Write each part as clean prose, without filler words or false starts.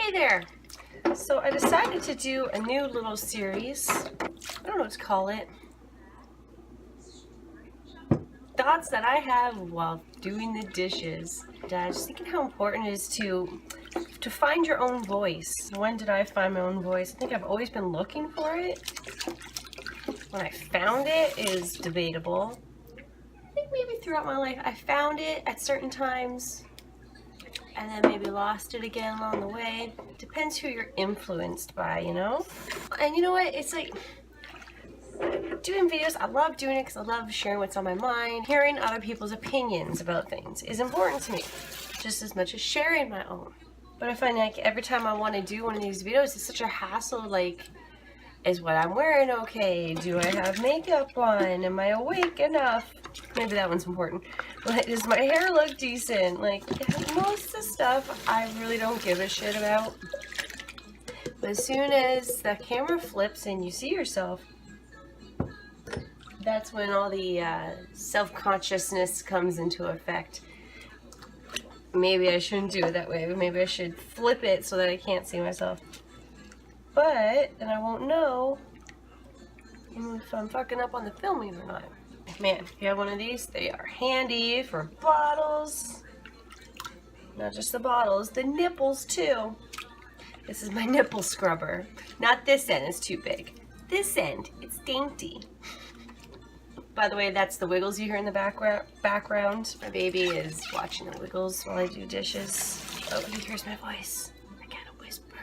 Hey there! So I decided to do a new little series. I don't know what to call it. Thoughts that I have while doing the dishes. Just thinking how important it is to find your own voice. When did I find my own voice? I think I've always been looking for it. When I found it is debatable. I think maybe throughout my life I found it at certain times and then maybe lost it again along the way. Depends who you're influenced by, you know? And you know what? It's like doing videos, I love doing it because I love sharing what's on my mind. Hearing other people's opinions about things is important to me, just as much as sharing my own. But I find like every time I want to do one of these videos, it's such a hassle. Like, is what I'm wearing okay? Do I have makeup on? Am I awake enough? Maybe that one's important. But does my hair look decent? Like, most of the stuff I really don't give a shit about. But as soon as the camera flips and you see yourself, that's when all the self-consciousness comes into effect. Maybe I shouldn't do it that way, but maybe I should flip it so that I can't see myself. But then I won't know if I'm fucking up on the filming or not. Man, if you have one of these, they are handy for bottles. Not just the bottles, the nipples too. This is my nipple scrubber. Not this end, it's too big. This end, it's dainty. By the way, that's the Wiggles you hear in the background. My baby is watching the Wiggles while I do dishes. Oh, he hears my voice. I gotta whisper.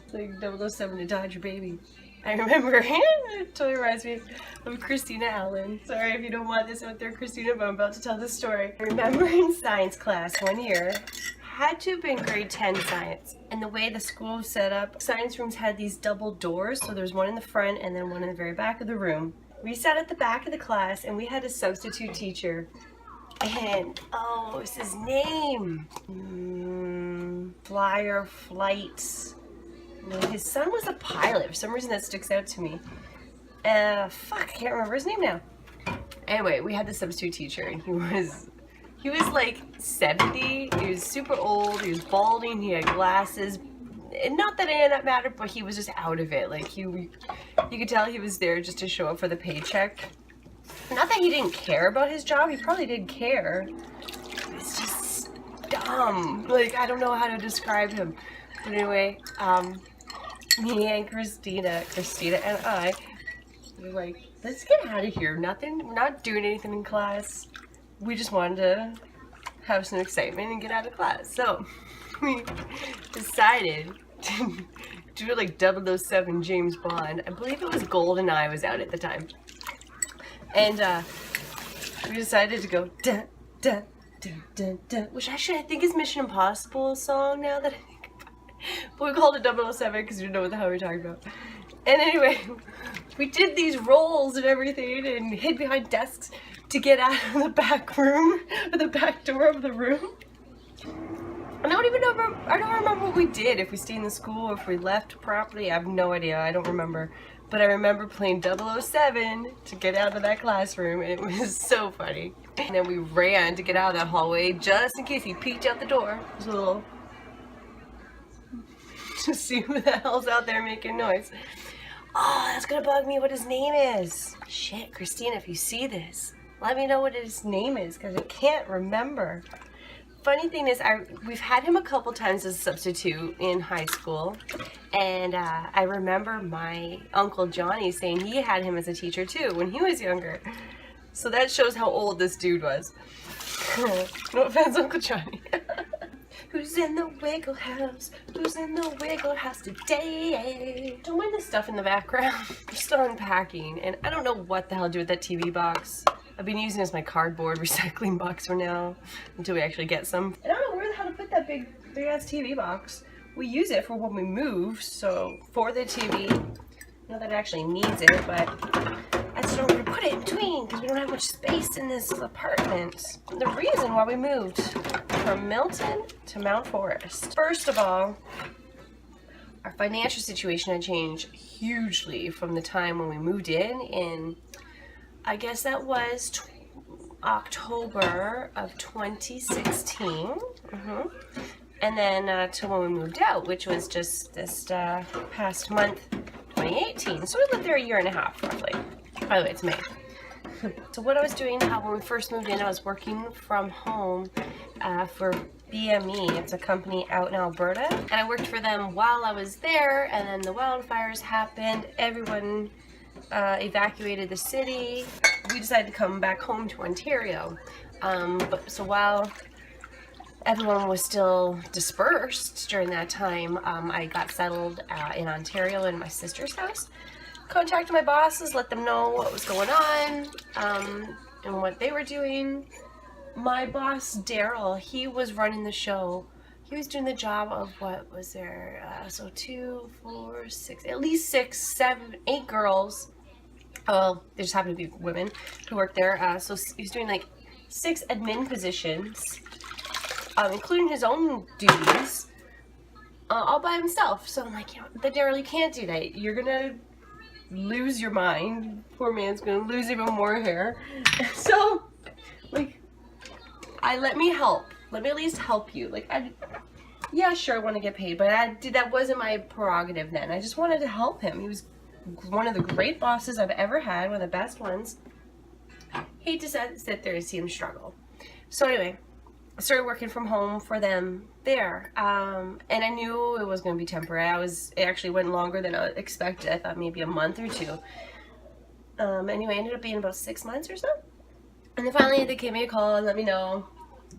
It's like 007 to dodge your baby. I remember, it totally reminds me of Christina Allen. Sorry if you don't want this out there, Christina, but I'm about to tell this story. I remember in science class one year, had to have been grade 10 science, and the way the school was set up, science rooms had these double doors, so there's one in the front and then one in the very back of the room. We sat at the back of the class and we had a substitute teacher, and oh, what's his name? Flight. His son was a pilot. For some reason that sticks out to me. Fuck, I can't remember his name now. Anyway, we had the substitute teacher and he was like 70. He was super old. He was balding. He had glasses. And not that any of that mattered, but he was just out of it. Like you could tell he was there just to show up for the paycheck. Not that he didn't care about his job. He probably did care. It's just dumb. Like, I don't know how to describe him. But anyway, me and Christina and I were like, let's get out of here. We're not doing anything in class. We just wanted to have some excitement and get out of class. So we decided to do like 007 James Bond. I believe it was GoldenEye was out at the time. And we decided to go dun dun dun dun dun, which actually I think is Mission Impossible song now that I think about it. But we called it 007 because we didn't know what the hell we were talking about. And anyway, we did these rolls and everything and hid behind desks to get out of the back room, or the back door of the room. I don't remember what we did, if we stayed in the school or if we left properly. I have no idea, I don't remember. But I remember playing 007 to get out of that classroom, and it was so funny. And then we ran to get out of that hallway just in case he peeked out the door. It was a little... to see who the hell's out there making noise. Oh, that's gonna bug me what his name is. Shit, Christina, if you see this, let me know what his name is, because I can't remember. Funny thing is, we've had him a couple times as a substitute in high school, and I remember my Uncle Johnny saying he had him as a teacher too when he was younger. So that shows how old this dude was. No offense, Uncle Johnny. Who's in the Wiggle House? Who's in the Wiggle House today? Don't mind the stuff in the background. We're still unpacking, and I don't know what the hell to do with that TV box. I've been using it as my cardboard recycling box for now, until we actually get some. I don't know where the hell to put that big ass TV box. We use it for when we move, so for the TV. Not that it actually needs it, but I just don't know where to put it in between because we don't have much space in this apartment. The reason why we moved from Milton to Mount Forest. First of all, our financial situation had changed hugely from the time when we moved in I guess that was October of 2016. And then till when we moved out, which was just this past month, 2018. So we lived there a year and a half, roughly. By the way, it's May. So what I was doing when we first moved in, I was working from home for BME. It's a company out in Alberta. And I worked for them while I was there, and then the wildfires happened. Everyone evacuated the city. We decided to come back home to Ontario. So while everyone was still dispersed during that time, I got settled in Ontario in my sister's house. Contacted my bosses, let them know what was going on and what they were doing. My boss, Daryl, he was running the show. He was doing the job of, what was there, so 2, 4, 6, at least 6, 7, 8 girls. Well, there just happened to be women who worked there. So he was doing like 6 admin positions, including his own duties, all by himself. So I'm like, Daryl, you can't do that. You're gonna lose your mind. Poor man's gonna lose even more hair. So, like, let me help. Let me at least help you. Like, yeah, sure, I want to get paid, but that wasn't my prerogative then. I just wanted to help him. He was one of the great bosses I've ever had, one of the best ones. Hate to sit there and see him struggle. So anyway, I started working from home for them there, and I knew it was going to be temporary. It actually went longer than I expected. I thought maybe a month or 2. Anyway, it ended up being about 6 months or so. And then finally they gave me a call and let me know,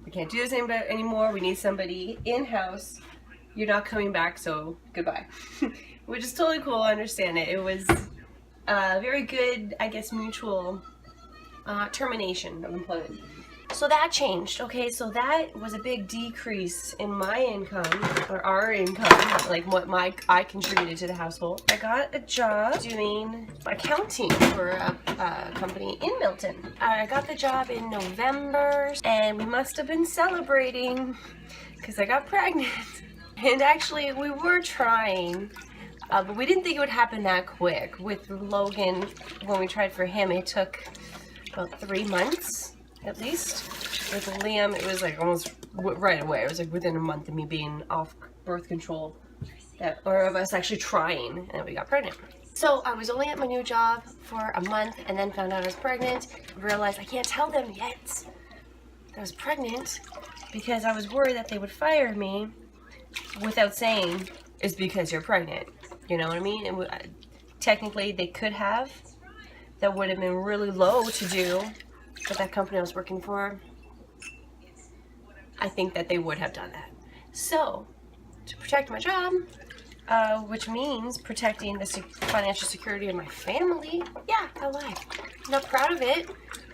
we can't do this anymore. We need somebody in-house. You're not coming back, so goodbye. Which is totally cool. I understand it. It was very good, I guess, mutual termination of employment. So that changed. Okay, so that was a big decrease in my income, or our income, like what I contributed to the household. I got a job doing accounting for a company in Milton. I got the job in November, and we must have been celebrating because I got pregnant. And actually, we were trying, but we didn't think it would happen that quick. With Logan, when we tried for him, it took about 3 months. At least. With Liam, it was like almost right away. It was like within a month of me being off birth control, or of us actually trying, and then we got pregnant. So I was only at my new job for a month, and then found out I was pregnant. Realized I can't tell them yet that I was pregnant because I was worried that they would fire me without saying it's because you're pregnant. You know what I mean? And technically, they could have. That would have been really low to do. But that company I was working for, I think that they would have done that. So, to protect my job, which means protecting the financial security of my family, yeah, I lied. I'm not proud of it,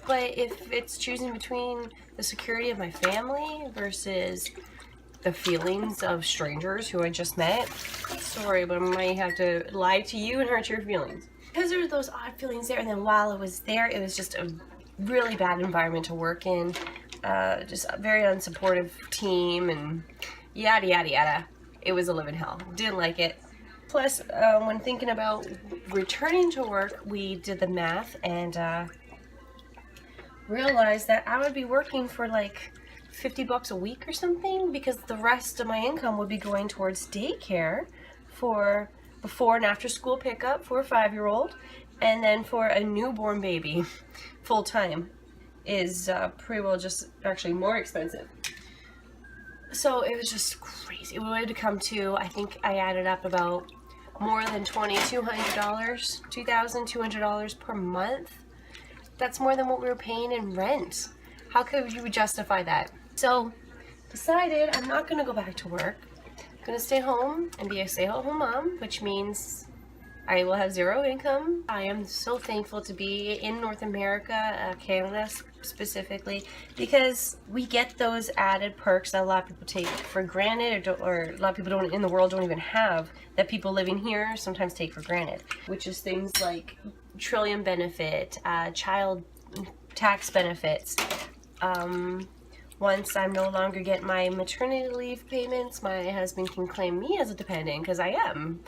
but if it's choosing between the security of my family versus the feelings of strangers who I just met, sorry, but I might have to lie to you and hurt your feelings. Because there were those odd feelings there, and then while I was there, it was just a really bad environment to work in, just a very unsupportive team, and yada yada yada. It was a living hell. Didn't like it. Plus, when thinking about returning to work, we did the math and realized that I would be working for like $50 a week or something, because the rest of my income would be going towards daycare for before and after school pickup for a 5-year-old, and then for a newborn baby. Full-time is pretty well just actually more expensive. So it was just crazy. It would have come to, I think I added up about more than $2,200 per month. That's more than what we were paying in rent. How could you justify that? So decided I'm not going to go back to work. I'm going to stay home and be a stay-at-home mom, which means I will have 0 income. I am so thankful to be in North America, Canada specifically, because we get those added perks that a lot of people take for granted, or a lot of people in the world don't even have, that people living here sometimes take for granted, which is things like trillium benefit, child tax benefits. Once I'm no longer getting my maternity leave payments, my husband can claim me as a dependent, because I'm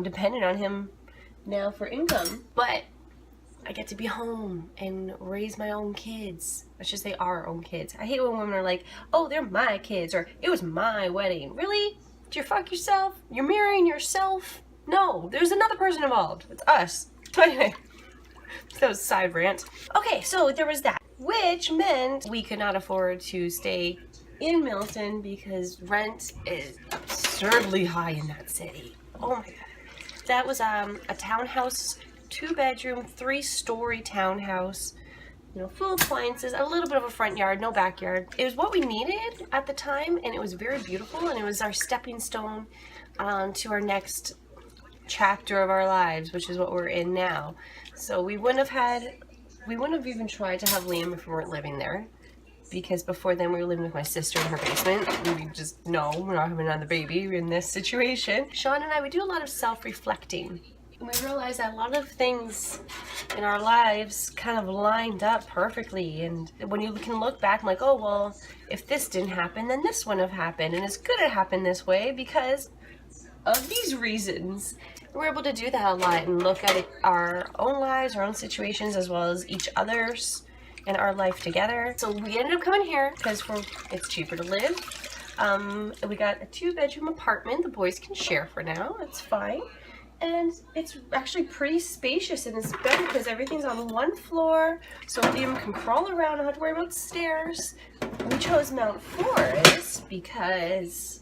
dependent on him now for income. But I get to be home and raise my own kids. Let's just say our own kids. I hate when women are like, oh, they're my kids, or it was my wedding. Really? Did you fuck yourself? You're marrying yourself? No, there's another person involved. It's us. So anyway, that was a side rant. Okay, so there was that, which meant we could not afford to stay in Milton because rent is absurdly high in that city. Oh my god. That was a townhouse, 2-bedroom, 3-story townhouse, you know, full appliances, a little bit of a front yard, no backyard. It was what we needed at the time, and it was very beautiful, and it was our stepping stone to our next chapter of our lives, which is what we're in now. So we wouldn't have even tried to have Liam if we weren't living there, because before then we were living with my sister in her basement, and we just, no, we're not having another baby in this situation. Sean and I, we do a lot of self-reflecting. And we realized that a lot of things in our lives kind of lined up perfectly, and when you can look back, I'm like, oh, well, if this didn't happen, then this wouldn't have happened, and it's good it happened this way because of these reasons. We're able to do that a lot and look at our own lives, our own situations, as well as each other's and our life together. So we ended up coming here because it's cheaper to live. We got a 2-bedroom apartment the boys can share for now. It's fine. And it's actually pretty spacious, and it's better because everything's on one floor, so Liam can crawl around, don't have to worry about stairs. We chose Mount Forest because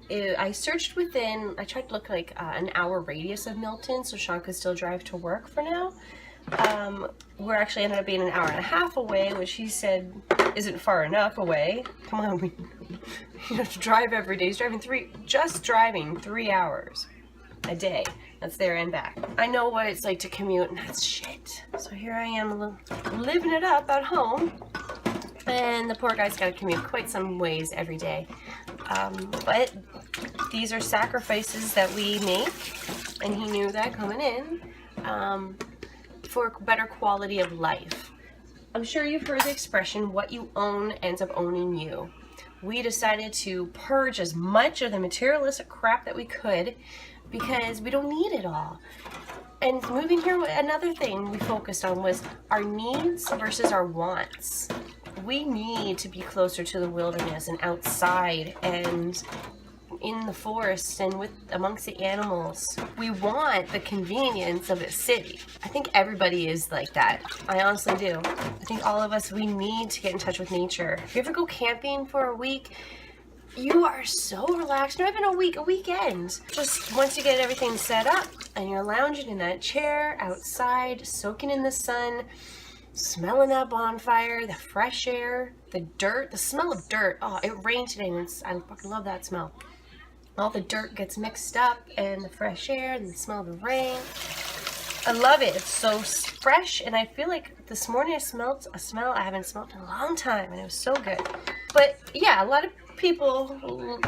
I searched within, I tried to look like an hour radius of Milton so Sean could still drive to work for now. We're actually ended up being an hour and a half away, which he said isn't far enough away. Come on, you have to drive every day. He's driving 3 hours a day. That's there and back. I know what it's like to commute, and that's shit. So here I am living it up at home, and the poor guy's got to commute quite some ways every day. But these are sacrifices that we make, and he knew that coming in, for better quality of life. I'm sure you've heard the expression, what you own ends up owning you. We decided to purge as much of the materialistic crap that we could because we don't need it all. And moving here, another thing we focused on was our needs versus our wants. We need to be closer to the wilderness and outside and in the forest and amongst the animals. We want the convenience of a city. I think everybody is like that. I honestly do. I think all of us, we need to get in touch with nature. If you ever go camping for a week, you are so relaxed. Not even a week, a weekend. Just once you get everything set up and you're lounging in that chair outside, soaking in the sun, smelling that bonfire, the fresh air, the dirt, the smell of dirt. Oh, it rained today and I fucking love that smell. All the dirt gets mixed up and the fresh air and the smell of the rain. I love it. It's so fresh, and I feel like this morning I smelled a smell I haven't smelled in a long time, and it was so good. But yeah, a lot of people,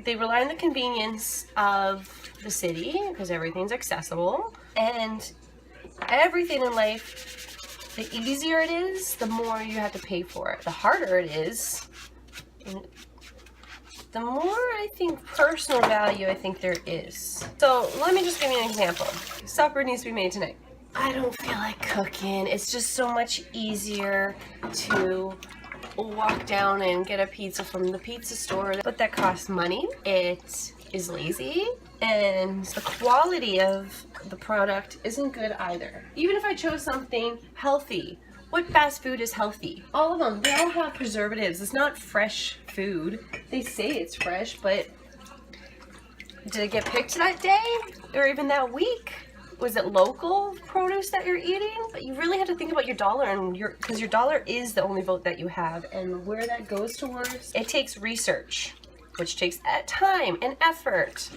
they rely on the convenience of the city because everything's accessible, and everything in life, the easier it is, the more you have to pay for it. The harder it is, the more, I think, personal value I think there is. So let me just give you an example. Supper needs to be made tonight. I don't feel like cooking. It's just so much easier to walk down and get a pizza from the pizza store, but that costs money. It is lazy, and the quality of the product isn't good either. Even if I chose something healthy, what fast food is healthy? All of them, they all have preservatives. It's not fresh food. They say it's fresh, but did it get picked that day? Or even that week? Was it local produce that you're eating? But you really have to think about your dollar, and because your dollar is the only vote that you have, and where that goes towards. It takes research, which takes time and effort.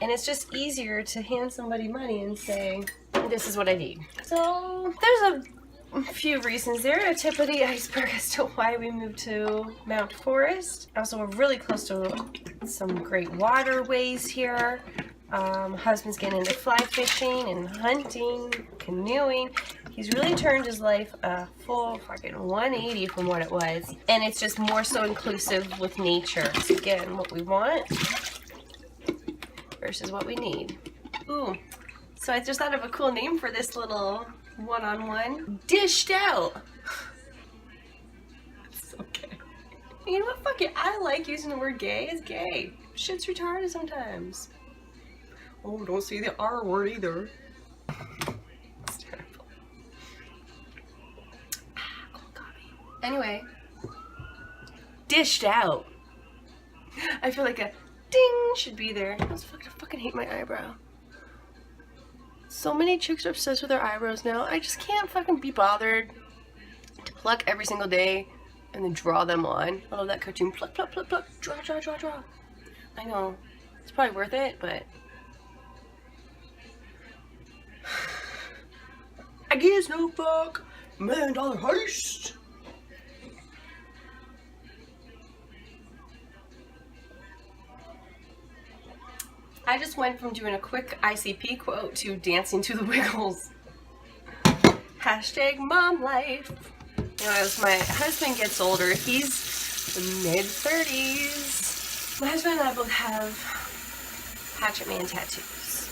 And it's just easier to hand somebody money and say, this is what I need. So there's a few reasons there, a tip of the iceberg as to why we moved to Mount Forest. Also, we're really close to some great waterways here. Husband's getting into fly fishing and hunting, canoeing. He's really turned his life a full fucking 180 from what it was. And it's just more so inclusive with nature. It's again what we want versus what we need. Ooh. So I just thought of a cool name for this little one-on-one, dished out. It's so gay. You know what, fuck it, I like using the word gay. It's gay. Shit's retarded sometimes. Oh, don't say the R word either. It's terrible. Cold coffee. Anyway, dished out. I feel like a ding should be there. I fucking hate my eyebrow. So many chicks are obsessed with their eyebrows now. I just can't fucking be bothered to pluck every single day and then draw them on. I love that cartoon. Pluck, pluck, pluck, pluck. Draw, draw, draw, draw. I know. It's probably worth it, but I guess no fuck. $1 million heist. I just went from doing a quick ICP quote to dancing to the Wiggles. Hashtag mom life. You know, as my husband gets older, he's mid-30s. My husband and I both have Hatchet Man tattoos,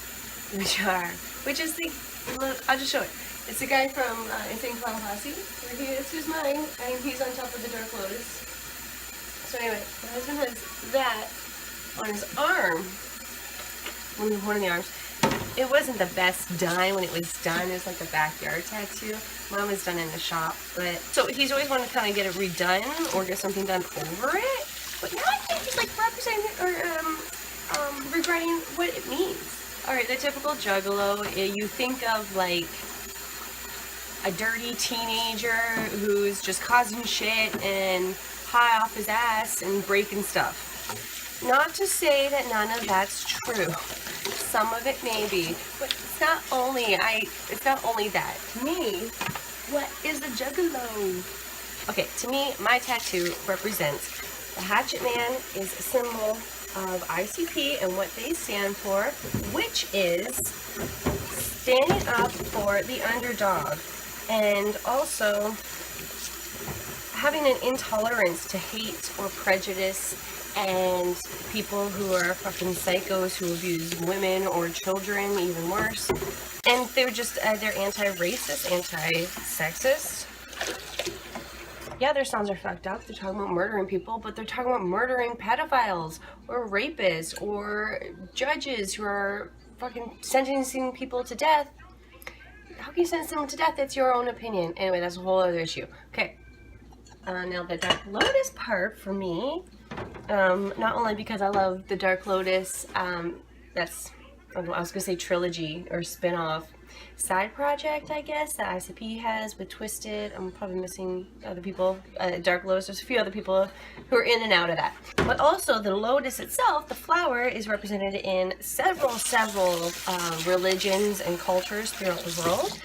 which is the, I'll just show it. It's the guy from Insane Clown Posse. This is mine, and he's on top of the Dark Lotus. So anyway, my husband has that on his arm. One of the arms. It wasn't the best done when it was done. It was like a backyard tattoo. Mine was done in the shop, but so he's always wanted to kind of get it redone or get something done over it. But now I think he's like representing or regretting what it means. All right, the typical juggalo. You think of like a dirty teenager who's just causing shit and high off his ass and breaking stuff. Not to say that none of that's true. Some of it may be, but it's not only that. To me, what is the juggalo? Okay, to me, my tattoo represents the Hatchet Man is a symbol of ICP and what they stand for, which is standing up for the underdog and also having an intolerance to hate or prejudice and people who are fucking psychos who abuse women or children, even worse. And they're just, they're anti-racist, anti-sexist. Yeah, their sounds are fucked up. They're talking about murdering people, but they're talking about murdering pedophiles or rapists or judges who are fucking sentencing people to death. How can you sentence them to death? That's your own opinion. Anyway, that's a whole other issue. Okay. Now the Dark Lotus part for me, not only because I love the Dark Lotus, that's, I was gonna say trilogy or spin-off side project, I guess, that ICP has with Twisted. I'm probably missing other people. Dark Lotus, there's a few other people who are in and out of that. But also the lotus itself, the flower, is represented in several religions and cultures throughout the world.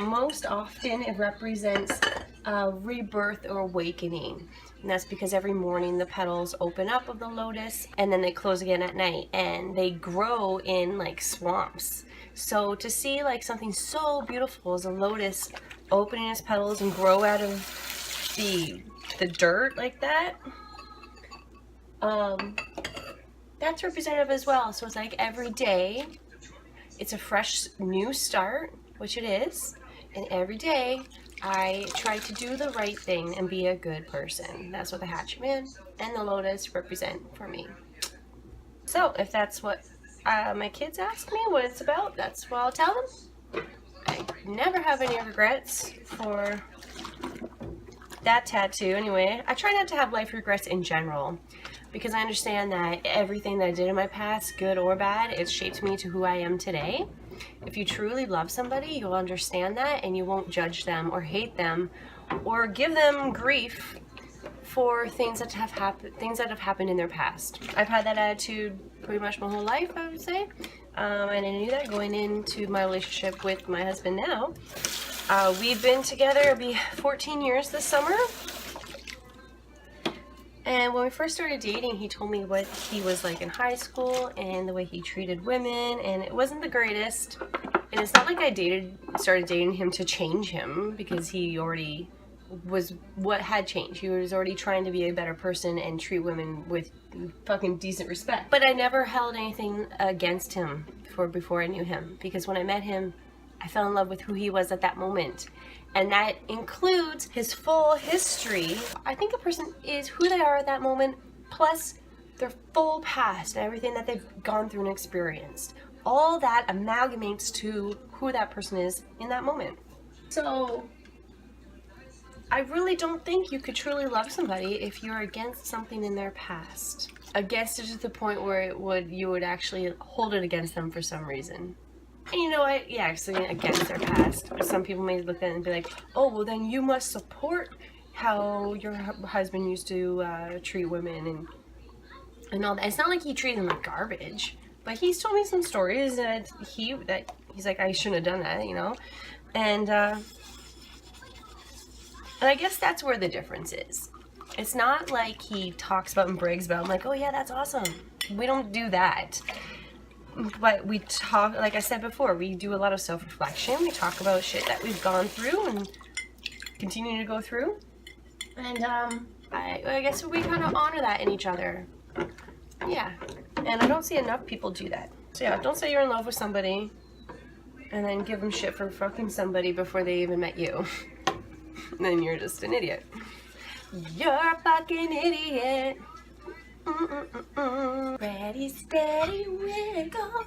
Most often it represents rebirth or awakening. And that's because every morning the petals open up of the lotus and then they close again at night, and they grow in like swamps. So to see like something so beautiful as a lotus opening its petals and grow out of the dirt like that, that's representative as well. So it's like every day it's a fresh new start, which it is, and every day I try to do the right thing and be a good person. That's what the Hatchet Man and the lotus represent for me. So if that's what my kids ask me what it's about, that's what I'll tell them. I never have any regrets for that tattoo. Anyway, I try not to have life regrets in general, because I understand that everything that I did in my past, good or bad, it shaped me to who I am today. If you truly love somebody, you'll understand that, and you won't judge them or hate them or give them grief for things that have happened in their past. I've had that attitude pretty much my whole life, I would say, and I knew that going into my relationship with my husband now. We've been together, it'll be 14 years this summer. And when we first started dating, he told me what he was like in high school and the way he treated women, and it wasn't the greatest. And it's not like I started dating him to change him, because he already was what had changed. He was already trying to be a better person and treat women with fucking decent respect. But I never held anything against him before I knew him, because when I met him, I fell in love with who he was at that moment. And that includes his full history. I think a person is who they are at that moment, plus their full past and everything that they've gone through and experienced. All that amalgamates to who that person is in that moment. So I really don't think you could truly love somebody if you're against something in their past. Against it to the point where you would actually hold it against them for some reason. And you know what? Yeah, actually against their past. Some people may look at it and be like, oh, well then you must support how your husband used to treat women and all that. It's not like he treated them like garbage, but he's told me some stories that he's like, I shouldn't have done that, you know? And I guess that's where the difference is. It's not like he talks about and brags about, I'm like, oh yeah, that's awesome. We don't do that. But we talk, like I said before, we do a lot of self-reflection. We talk about shit that we've gone through and continue to go through. And I guess we kind of honor that in each other. Yeah. And I don't see enough people do that. So yeah, don't say you're in love with somebody and then give them shit for fucking somebody before they even met you. Then you're just an idiot. You're a fucking idiot. Ready, steady, wiggle.